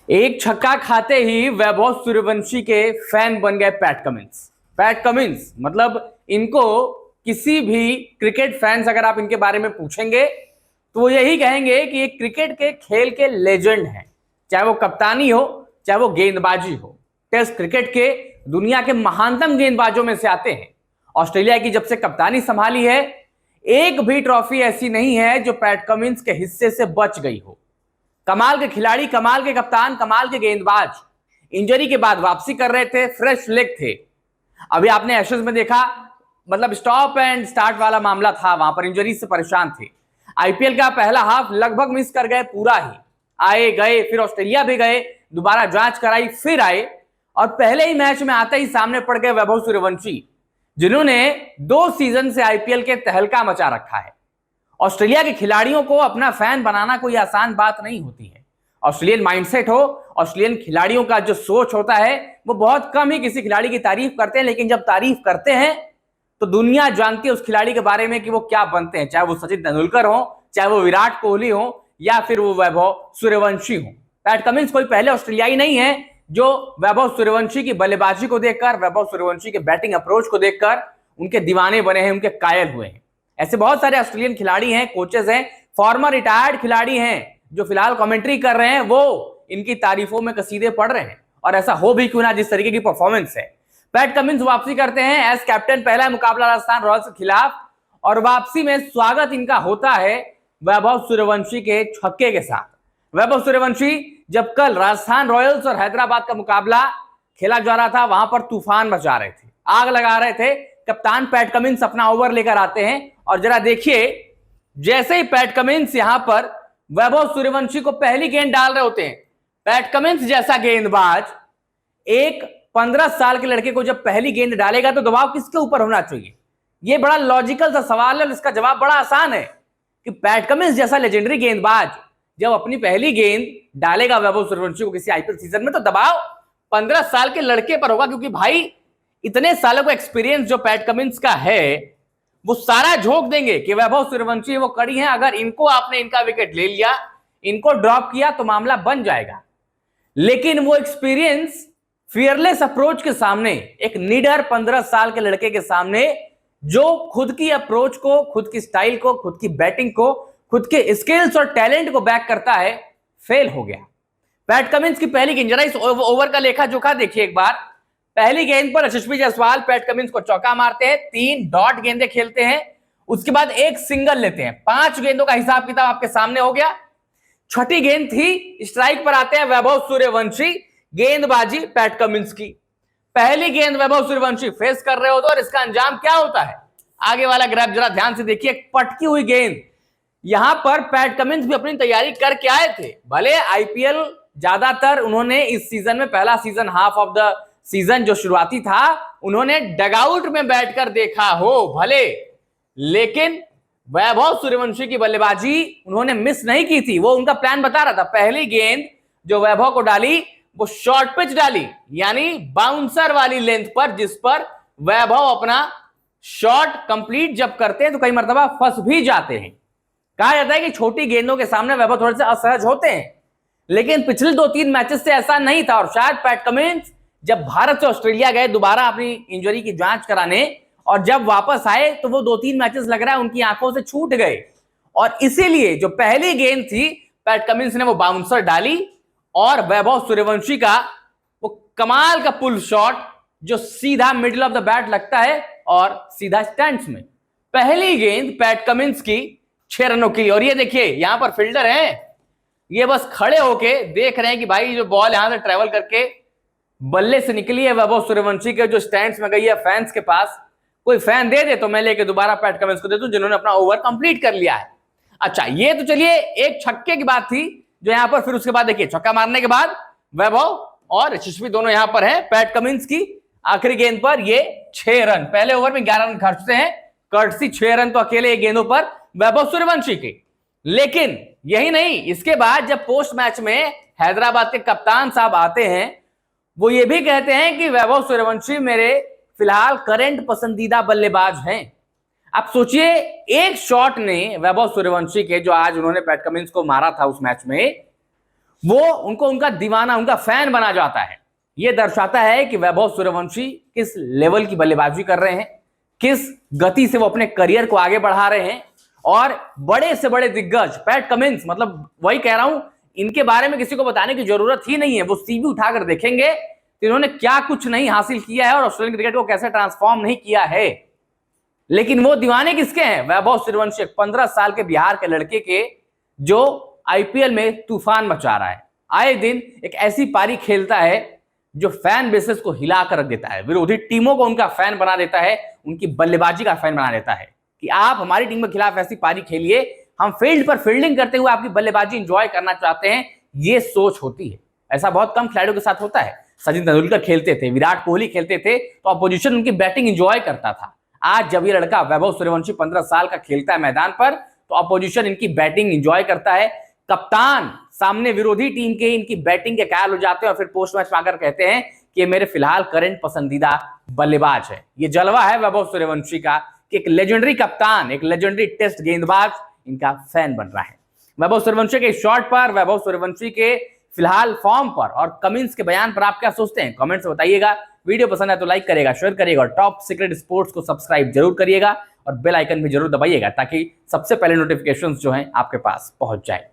एक छक्का खाते ही वैभव सूर्यवंशी के फैन बन गए पैट कमिंस। पैट कमिंस मतलब इनको किसी भी क्रिकेट फैंस अगर आप इनके बारे में पूछेंगे तो वो यही कहेंगे कि ये क्रिकेट के खेल के लेजेंड हैं। चाहे वो कप्तानी हो, चाहे वो गेंदबाजी हो, टेस्ट क्रिकेट के दुनिया के महानतम गेंदबाजों में से आते हैं। ऑस्ट्रेलिया की जब से कप्तानी संभाली है, एक भी ट्रॉफी ऐसी नहीं है जो पैट कमिंस के हिस्से से बच गई हो। कमाल के खिलाड़ी, कमाल के कप्तान, कमाल के गेंदबाज, इंजरी के बाद वापसी कर रहे थे, फ्रेश लेग थे। अभी आपने एशेज में देखा, मतलब स्टॉप एंड स्टार्ट वाला मामला था, वहां पर इंजरी से परेशान थे। आईपीएल का पहला हाफ लगभग मिस कर गए, पूरा ही आए गए, फिर ऑस्ट्रेलिया भी गए, दोबारा जांच कराई, फिर आए और पहले ही मैच में आते ही सामने पड़ गए वैभव सूर्यवंशी, जिन्होंने 2 सीजन से आईपीएल के तहलका मचा रखा है। ऑस्ट्रेलिया के खिलाड़ियों को अपना फैन बनाना कोई आसान बात नहीं होती है। ऑस्ट्रेलियन माइंडसेट हो, ऑस्ट्रेलियन खिलाड़ियों का जो सोच होता है, वो बहुत कम ही किसी खिलाड़ी की तारीफ करते हैं, लेकिन जब तारीफ करते हैं तो दुनिया जानती है उस खिलाड़ी के बारे में कि वो क्या बनते हैं, चाहे वो सचिन तेंदुलकर हो, चाहे वो विराट कोहली हो, या फिर वो वैभव सूर्यवंशी हो। पैट कमिंस कोई पहले ऑस्ट्रेलियाई नहीं है जो वैभव सूर्यवंशी की बल्लेबाजी को देखकर, वैभव सूर्यवंशी के बैटिंग अप्रोच को देखकर उनके दीवाने बने हैं, उनके कायल हुए हैं। ऐसे बहुत सारे ऑस्ट्रेलियन खिलाड़ी हैं, कोचेस हैं, फॉर्मर रिटायर्ड खिलाड़ी हैं जो फिलहाल कमेंट्री कर रहे हैं, वो इनकी तारीफों में कसीदे पढ़ रहे हैं। और ऐसा हो भी क्यों ना, जिस तरीके की परफॉर्मेंस है। पैट कमिंस वापसी करते हैं एज कैप्टन, पहला मुकाबला राजस्थान रॉयल्स के खिलाफ, और वापसी में स्वागत इनका होता है वैभव सूर्यवंशी के छक्के के साथ। वैभव सूर्यवंशी जब कल राजस्थान रॉयल्स और हैदराबाद का मुकाबला खेला जा रहा था, वहां पर तूफान मचा रहे थे, आग लगा रहे थे। कप्तान पैट कमिंस अपना ओवर लेकर आते हैं और जरा देखिए, जैसे ही पैट कमिंस यहां पर वैभव सूर्यवंशी को पहली गेंद डाल रहे होते हैं, पैट कमिंस जैसा गेंदबाज एक 15 साल के लड़के को जब पहली गेंद डालेगा तो दबाव किसके ऊपर होना चाहिए? यह बड़ा लॉजिकल सा सवाल है और इसका जवाब बड़ा आसान है कि पैट कमिंस जैसा लेजेंडरी गेंदबाज जब अपनी पहली गेंद डालेगा वैभव सूर्यवंशी को किसी आईपीएल सीजन में, तो दबाव 15 साल के लड़के पर होगा, क्योंकि भाई इतने सालों का एक्सपीरियंस जो पैट कमिंस का है, वो सारा झोंक देंगे कि वैभव सूर्यवंशी वो कड़ी है, अगर इनको आपने इनका विकेट ले लिया, इनको ड्रॉप किया तो मामला बन जाएगा। लेकिन वो एक्सपीरियंस फियरलेस अप्रोच के सामने, एक निडर 15 साल के लड़के के सामने जो खुद की अप्रोच को, खुद की स्टाइल को, खुद की बैटिंग को, खुद के स्किल्स और टैलेंट को बैक करता है, फेल हो गया। पैट कमिंस की पहली गेंद, जरा इस ओवर का लेखा जोखा देखिए एक बार। पहली गेंद पर यशस्वी जायसवाल पैट कमिंस को चौका मारते हैं, 3 डॉट गेंदें खेलते हैं, उसके बाद एक सिंगल लेते हैं। 5 गेंदों का हिसाब किताब आपके सामने हो गया। छठी गेंद थी, स्ट्राइक पर आते हैं वैभव सूर्यवंशी, गेंदबाजी पैट कमिंस की। पहली गेंद वैभव सूर्यवंशी फेस कर रहे होते और इसका अंजाम क्या होता है, आगे वाला ग्राफ जरा ध्यान से देखिए। पटकी हुई गेंद, यहां पर पैट कमिंस भी अपनी तैयारी करके आए थे। भले आईपीएल ज्यादातर उन्होंने इस सीजन में, पहला season, half of the season जो शुरुआती था, उन्होंने डगआउट में बैठकर देखा हो भले, लेकिन वैभव सूर्यवंशी की बल्लेबाजी उन्होंने मिस नहीं की थी। वो उनका प्लान बता रहा था। पहली गेंद जो वैभव को डाली वो शॉर्ट पिच डाली, यानी बाउंसर वाली लेंथ पर, जिस पर वैभव अपना शॉट कंप्लीट जब करते हैं तो कई मर्तबा फंस भी जाते हैं। कहा जाता है कि छोटी गेंदों के सामने वैभव थोड़े से असहज होते हैं, लेकिन पिछले 2-3 मैचेस से ऐसा नहीं था। और शायद पैट कमिंस जब भारत से ऑस्ट्रेलिया गए दोबारा अपनी इंजरी की जांच कराने, और जब वापस आए तो वो 2-3 मैचेस लग रहा है उनकी आंखों से छूट गए, और इसीलिए जो पहली गेंद थी पैट कमिंस ने वो बाउंसर डाली और वैभव सूर्यवंशी का वो कमाल का पुल शॉट जो सीधा मिडिल ऑफ द बैट लगता है और सीधा स्टैंड्स में। पहली गेंद पैट कमिंस की 6 रनों की। और ये देखिए, यहां पर फील्डर हैं, ये बस खड़े होके देख रहे हैं कि भाई जो बॉल यहां से ट्रेवल करके बल्ले से निकली है वैभव सूर्यवंशी के जो स्टैंड्स में गई है फैंस के पास, कोई फैन दे दे तो मैं लेके दोबारा पैट कमिंस को दे दूं, जिन्होंने अपना ओवर कंप्लीट कर लिया है। अच्छा, ये तो चलिए एक छक्के की बात थी जो यहां पर, फिर उसके बाद देखिए छक्का मारने के बाद वैभव और यशस्वी दोनों यहां पर हैं। पैट कमिंस की आखिरी गेंद पर ये 6 रन, पहले ओवर में 11 रन खर्चते हैं, कर्टसी 6 रन तो अकेले एक गेंदों पर वैभव सूर्यवंशी के। लेकिन यही नहीं, इसके बाद जब पोस्ट मैच में हैदराबाद के कप्तान साहब आते हैं, वो ये भी कहते हैं कि वैभव सूर्यवंशी मेरे फिलहाल करंट पसंदीदा बल्लेबाज हैं। आप सोचिए, एक शॉट ने वैभव सूर्यवंशी के, जो आज उन्होंने पैट कमिंस को मारा था उस मैच में, वो उनको उनका दीवाना, उनका फैन बना जाता है। यह दर्शाता है कि वैभव सूर्यवंशी किस लेवल की बल्लेबाजी कर रहे हैं, किस गति से वो अपने करियर को आगे बढ़ा रहे हैं। और बड़े से बड़े दिग्गज पैट कमिंस, मतलब वही कह रहा हूं, इनके बारे में किसी को बताने की जरूरत ही नहीं है। वो सीवी उठाकर देखेंगे तो इन्होंने क्या कुछ नहीं हासिल किया है और ऑस्ट्रेलियन क्रिकेट को कैसे ट्रांसफॉर्म नहीं किया है। लेकिन वो दीवाने किसके हैं? वैभव सूर्यवंशी, 15 साल के बिहार के लड़के के, जो आईपीएल में तूफान मचा रहा है। आए दिन एक ऐसी पारी खेलता है जो फैन बेसेस को हिलाकर रख देता है, विरोधी टीमों को उनका फैन बना देता है, उनकी बल्लेबाजी का फैन बना देता है कि आप हमारी टीम के खिलाफ ऐसी पारी खेलिए, हम फील्ड पर फील्डिंग करते हुए आपकी बल्लेबाजी एंजॉय करना चाहते हैं। ये सोच होती है। ऐसा बहुत कम खिलाड़ियों के साथ होता है। सचिन तेंदुलकर खेलते थे, विराट कोहली खेलते थे तो अपोजिशन उनकी बैटिंग एंजॉय करता था। आज जब ये लड़का वैभव सूर्यवंशी 15 साल का खेलता है मैदान पर, तो अपोजिशन इनकी बैटिंग एंजॉय करता है। कप्तान सामने विरोधी टीम के इनकी बैटिंग के कायल हो जाते हैं और फिर पोस्ट मैच में आकर कहते हैं कि मेरे फिलहाल करंट पसंदीदा बल्लेबाज है। ये जलवा है वैभव सूर्यवंशी का कि एक लेजेंडरी कप्तान, एक लेजेंडरी टेस्ट गेंदबाज इनका फैन बन रहा है। वैभव सूर्यवंशी के शॉट पर, वैभव सूर्यवंशी के फिलहाल फॉर्म पर और कमिंस के बयान पर आप क्या सोचते हैं? कमेंट्स में बताइएगा। वीडियो पसंद है तो लाइक करिएगा, शेयर करिएगा और टॉप सीक्रेट स्पोर्ट्स को सब्सक्राइब जरूर करिएगा और बेल आइकन भी जरूर दबाइएगा ताकि सबसे पहले नोटिफिकेशंस जो हैं आपके पास पहुंच जाए।